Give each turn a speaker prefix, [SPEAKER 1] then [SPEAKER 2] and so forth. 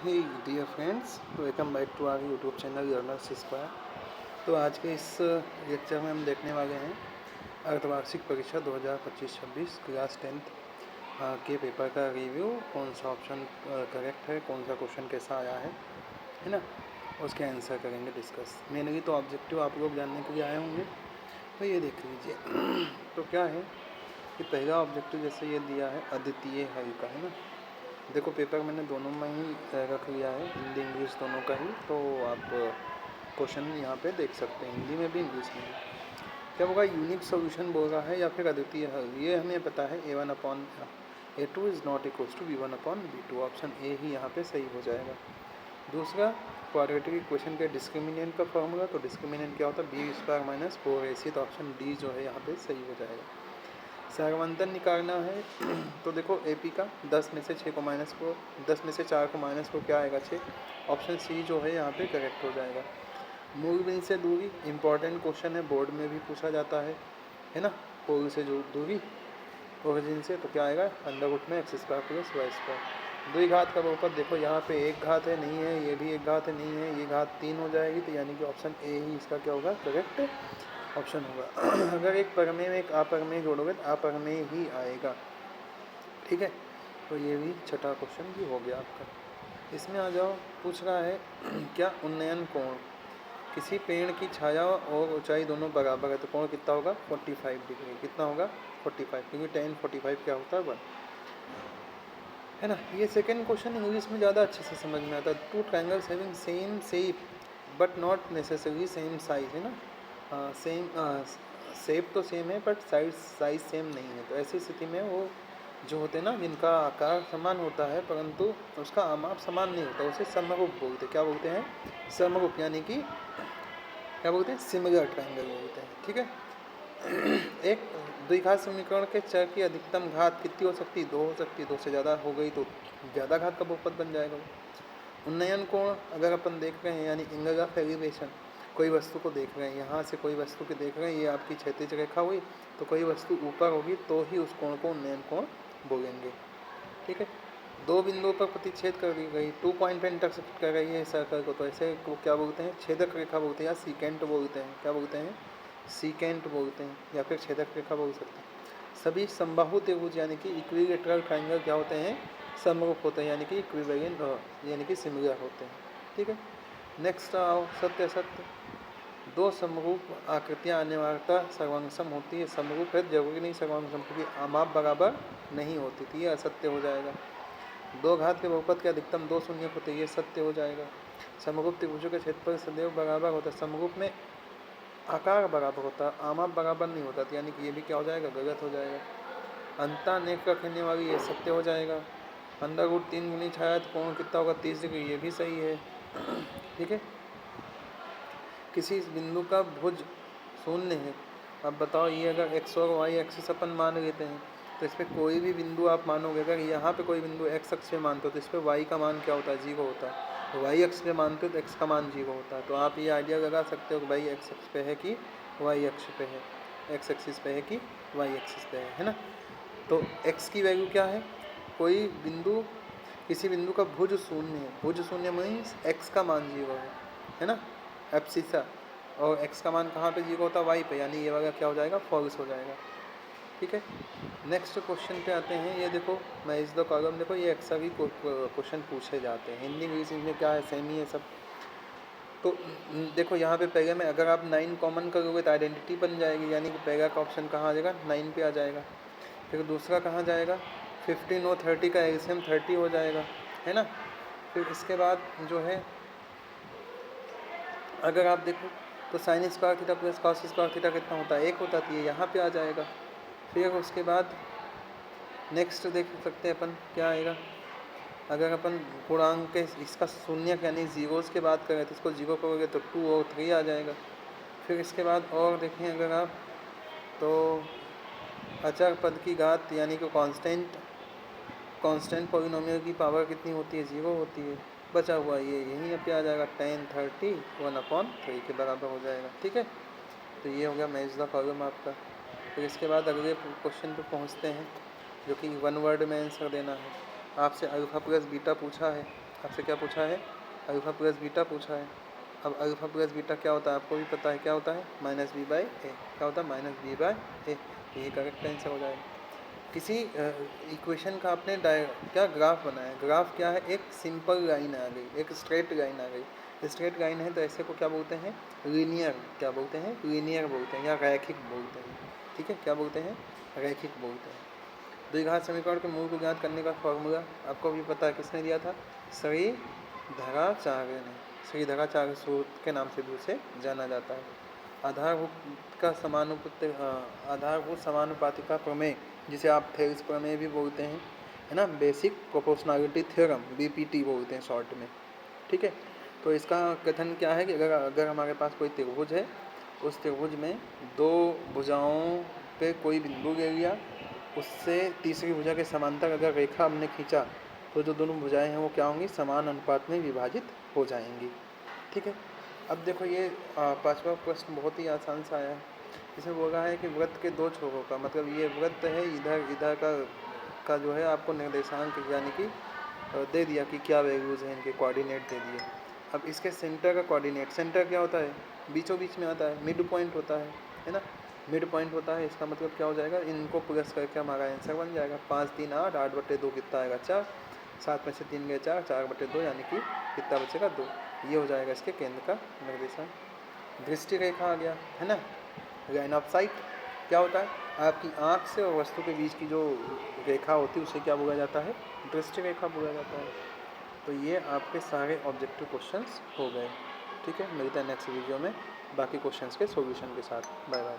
[SPEAKER 1] Hey dear friends, welcome back to our YouTube channel learners square. तो आज के इस लेक्चर में हम देखने वाले हैं अर्धवार्षिक परीक्षा 2025-26 क्लास 10th के पेपर का रिव्यू। कौन सा ऑप्शन करेक्ट है, कौन सा क्वेश्चन कैसा आया है ना, उसके आंसर करेंगे डिस्कस। मेनली तो ऑब्जेक्टिव आप लोग जानने के लिए आए होंगे, तो ये देख लीजिए। तो क्या है कि पहला ऑब्जेक्टिव जैसे ये दिया है अद्वितीय हल का, है ना। देखो पेपर मैंने दोनों में ही रख लिया है, हिंदी इंग्लिश दोनों का ही, तो आप क्वेश्चन यहाँ पे देख सकते हैं, हिंदी में भी इंग्लिश में भी। क्या होगा, यूनिक सोल्यूशन बोल रहा है या फिर अद्वितीय हल, ये हमें पता है A1/A2 is not equals to B1/B2। Option A ही यहाँ पे सही हो जाएगा। दूसरा, क्वाड्रेटिक इक्वेशन के डिस्क्रिमिनेंट का फॉर्मूला, तो डिस्क्रिमिनेंट क्या होता है, B² - 4AC, तो ऑप्शन डी जो है यहाँ पे सही हो जाएगा। सारवंतन निकालना है तो देखो एपी का 10 में से 6 को -4, 10 में से 4 को -4 क्या आएगा 6। ऑप्शन सी जो है यहाँ पे करेक्ट हो जाएगा। मूल बिंदु से दूरी इंपॉर्टेंट क्वेश्चन है, बोर्ड में भी पूछा जाता है ना। पोल से जो दूरी ओरिजिन से, तो क्या आएगा √में x² + y²। द्विघात का बहुपद देखो यहाँ पे एक घात है, नहीं है, ये भी एक घात है, नहीं है, ये घात 3 हो जाएगी, तो यानी कि ऑप्शन ए ही इसका क्या होगा, करेक्ट ऑप्शन होगा। अगर एक परमेय में एक अपरमेय जोड़ोगे तो अपरमेय ही आएगा, ठीक है। तो ये भी छठा क्वेश्चन भी हो गया आपका। इसमें आ जाओ, पूछ रहा है क्या उन्नयन कोण किसी पेड़ की छाया और ऊंचाई दोनों बराबर है तो कोण कितना होगा 45 डिग्री। कितना होगा 45, क्योंकि tan 45 क्या होता है 1, है ना। ये सेकंड क्वेश्चन इंग्लिश में ज़्यादा अच्छे से समझ में आता है। Two triangles having same shape but not necessary same size, है ना। सेम शेप तो सेम है बट साइज सेम नहीं है, तो ऐसी स्थिति में वो जो होते हैं ना, जिनका आकार समान होता है परंतु उसका आमाप समान नहीं होता, उसे समरूप बोलते हैं। क्या बोलते हैं, समरूप, यानी कि क्या बोलते हैं, सिमिलर ट्रायंगल बोलते हैं, ठीक है। एक द्विघात समीकरण के चर की अधिकतम घात कितनी हो सकती है, 2 हो सकती है। 2 से ज़्यादा हो गई तो ज़्यादा घात का बहुपद बन जाएगा वो। उन्नयन कोण अगर अपन देख रहे हैं, यानी एंगल ऑफ एलिवेशन, कोई वस्तु को देख रहे हैं, यहाँ से कोई वस्तु को देख रहे हैं, ये आपकी क्षैतिज रेखा हुई, तो कोई वस्तु ऊपर होगी तो ही उस कोण को उन्नयन कोण बोलेंगे, ठीक है। दो बिंदुओं पर प्रतिच्छेद कर दी गई, 2 पॉइंट पर इंटरसेक्ट कर रही है सर्कल को, तो ऐसे को क्या बोलते हैं, छेदक रेखा बोलते हैं या सीकेंट बोलते हैं। क्या बोलते हैं, सीकेंट बोलते हैं या फिर छेदक रेखा बोल सकते हैं। सभी समबाहु त्रिभुज यानी कि इक्विलेटरल ट्रायंगल क्या होते हैं, समरूप होते हैं, यानी कि इक्विवेलेंट, यानी कि सिमिलर होते हैं, ठीक है। नेक्स्ट आओ, सत्य असत्य। दो समरूप आकृतियाँ अनिवार्यतः सर्वांगसम होती है। समरूप है, जरूरी नहीं सर्वांगसम, क्योंकि आमाप बराबर नहीं होती थी, ये असत्य हो जाएगा। दो घात के बहुपद के अधिकतम 2 शून्य होते हैं, ये सत्य हो जाएगा। समरूप त्रिभुजों के क्षेत्रफल सदैव बराबर होता है। समरूप में आकार बराबर होता है, आमाप बराबर नहीं होता, यानी कि ये भी क्या हो जाएगा, गलत हो जाएगा। अंतःनेत्र रखने वाली, ये सत्य हो जाएगा। √3 गुनी छाया तो कोण कितना होगा 30 डिग्री, ये भी सही है, ठीक है। किसी बिंदु का भुज शून्य है, अब बताओ, ये अगर x और y एक्सिस अपन मान लेते हैं, तो इस पर कोई भी बिंदु आप मानोगे, अगर यहाँ पे कोई बिंदु x अक्ष पे मानते हो तो इस पर y का मान क्या होता है, 0 होता है। y अक्ष पे मानते हो तो x का मान 0 होता है। तो आप ये आइडिया लगा सकते हो कि भाई x अक्ष पे है कि y अक्ष पे है, x एक्सिस पे है कि y एक्सिस पे है ना। तो x की वैल्यू क्या है, कोई बिंदु, किसी बिंदु का भुज शून्य है, भुज शून्य मीन्स x का मान 0 है ना, एब्सिसा, और x का मान कहाँ पे 0 होता है, y पे, यानी ये वाला क्या हो जाएगा, फॉल्स हो जाएगा, ठीक है। नेक्स्ट क्वेश्चन पे आते हैं। ये देखो मैच द कॉलम, देखो ये अक्सर ही क्वेश्चन पूछे जाते हैं, हिंदी इंग्लिश में क्या है, सेम ही है सब। तो देखो यहाँ पे पहले में अगर आप 9 कॉमन करोगे तो आइडेंटिटी बन जाएगी, यानी कि पहला का ऑप्शन कहाँ आ जाएगा, 9 पे आ जाएगा। फिर दूसरा कहाँ जाएगा, 15 और 30 का एलसीएम 30 हो जाएगा, है ना। फिर इसके बाद जो है, अगर आप देखो तो sin² theta plus cos² theta कितना होता है, 1 होता है, ये यहाँ पे आ जाएगा। फिर उसके बाद नेक्स्ट देख सकते हैं अपन क्या आएगा, अगर अपन पूर्णांक के इसका शून्य यानी जीरोस की बात करें तो इसको 0 करोगे तो 2 और 3 आ जाएगा। फिर इसके बाद और देखें अगर आप, तो अचर पद की घात यानी कि कांस्टेंट पॉलिनोमियल की पावर कितनी होती है, 0 होती है। बचा हुआ ये यहीं पे आ जाएगा, tan 30 1/3 के बराबर हो जाएगा, ठीक है। तो ये हो गया मैच द कॉलम आपका। फिर इसके बाद अगले क्वेश्चन पे पहुंचते हैं, जो कि 1 वर्ड में आंसर देना है। आपसे अल्फा प्लस बीटा पूछा है, आपसे क्या पूछा है, अल्फ़ा प्लस बीटा पूछा है। अब अल्फ़ा प्लस बीटा क्या होता है आपको भी पता है, क्या होता है माइनस बी बाई ए। क्या होता है माइनस बी बाई ए, ये करेक्ट आंसर हो जाएगा। किसी इक्वेशन का आपने क्या ग्राफ बनाया, ग्राफ क्या है, एक सिंपल लाइन आ गई, एक स्ट्रेट लाइन आ गई। स्ट्रेट लाइन है तो ऐसे को क्या बोलते हैं, लीनियर, क्या बोलते हैं, लीनियर बोलते हैं या रैखिक बोलते हैं। ठीक है, क्या बोलते हैं, रैखिक बोलते हैं। द्विघात समीकरण के मूल को ज्ञात करने का फॉर्मूला आपको भी पता है, किसने दिया था, श्रीधराचार्य ने। श्रीधराचार्य सूत्र के नाम से भी उसे जाना जाता है। आधारभूत समानुपातिका प्रमेय, जिसे आप थेल्स प्रमेय भी बोलते हैं, है ना, बेसिक प्रोपोर्शनैलिटी थ्योरम, बीपीटी बोलते हैं शॉर्ट में। ठीक है, तो इसका कथन क्या है कि अगर हमारे पास कोई त्रिभुज है, उस त्रिभुज में दो भुजाओं पे कोई बिंदु ले लिया, उससे तीसरी भुजा के समांतर अगर रेखा हमने खींचा तो जो दोनों भुजाएं हैं वो क्या होंगी, समान अनुपात में विभाजित हो जाएंगी। ठीक है, अब देखो ये पांचवा प्रश्न बहुत ही आसान सा आया है। इसमें बोल रहा है कि वृत्त के दो छोरों का, मतलब ये वृत्त है, इधर इधर का जो है आपको निर्देशांक यानी कि दे दिया कि क्या वैल्यूज़ हैं, इनके कोऑर्डिनेट दे दिए। अब इसके सेंटर का कोऑर्डिनेट, सेंटर क्या होता है, बीचों बीच में आता है, मिड पॉइंट होता है ना, मिड पॉइंट होता है। इसका मतलब क्या हो जाएगा, इनको प्लस करके हमारा आंसर बन जाएगा 5 3 8, 8/2 कितना आएगा 4, 7 में से 3 गए 4, 4/2 यानी कि कितना बचेगा 2। ये हो जाएगा इसके केंद्र का निर्देशांक। दृष्टि रेखा आ गया, है ना, लाइन ऑफ साइट क्या होता है, आपकी आँख से और वस्तु के बीच की जो रेखा होती है उसे क्या बोला जाता है, दृष्टि रेखा बोला जाता है। तो ये आपके सारे ऑब्जेक्टिव क्वेश्चंस हो गए। ठीक है, मिलते हैं नेक्स्ट वीडियो में बाकी क्वेश्चंस के सॉल्यूशन के साथ। Bye bye.